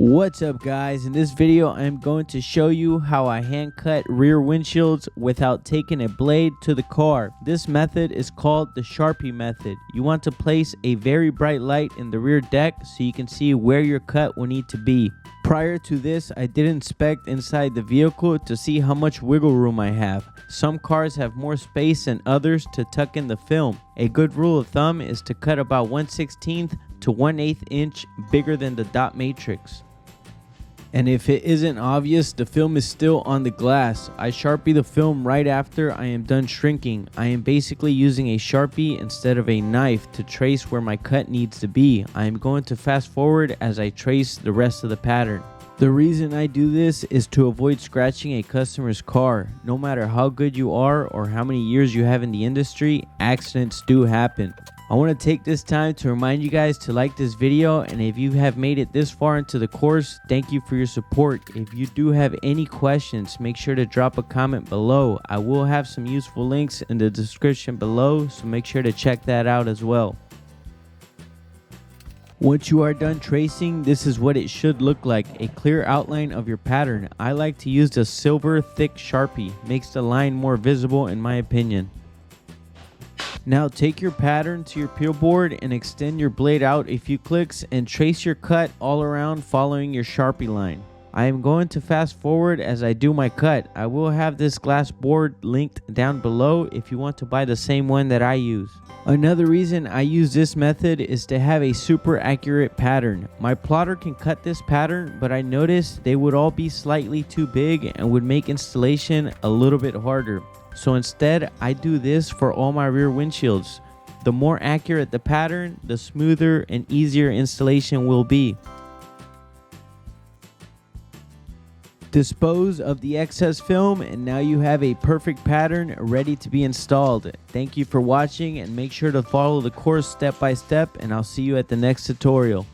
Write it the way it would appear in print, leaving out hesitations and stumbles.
What's up guys, in this video I'm going to show you how I hand cut rear windshields without taking a blade to the car. This method is called the Sharpie method. You want to place a very bright light in the rear deck so you can see where your cut will need to be. Prior to this, I did inspect inside the vehicle to see how much wiggle room I have. Some cars have more space than others to tuck in the film. A good rule of thumb is to cut about 1/16 to 1/8 inch bigger than the dot matrix. And if it isn't obvious, the film is still on the glass. I Sharpie the film right after I am done shrinking. I am basically using a Sharpie instead of a knife to trace where my cut needs to be. I am going to fast forward as I trace the rest of the pattern. The reason I do this is to avoid scratching a customer's car. No matter how good you are or how many years you have in the industry, accidents do happen. I want to take this time to remind you guys to like this video, and if you have made it this far into the course, thank you for your support. If you do have any questions, make sure to drop a comment below. I will have some useful links in the description below, so make sure to check that out as well. Once you are done tracing, this is what it should look like, a clear outline of your pattern. I like to use the silver thick Sharpie, makes the line more visible in my opinion. Now take your pattern to your peel board and extend your blade out a few clicks and trace your cut all around following your Sharpie line. I am going to fast forward as I do my cut. I will have this glass board linked down below if you want to buy the same one that I use. Another reason I use this method is to have a super accurate pattern. My plotter can cut this pattern, but I noticed they would all be slightly too big and would make installation a little bit harder. So instead, I do this for all my rear windshields. The more accurate the pattern, the smoother and easier installation will be. Dispose of the excess film, and now you have a perfect pattern ready to be installed. Thank you for watching, and make sure to follow the course step by step, and I'll see you at the next tutorial.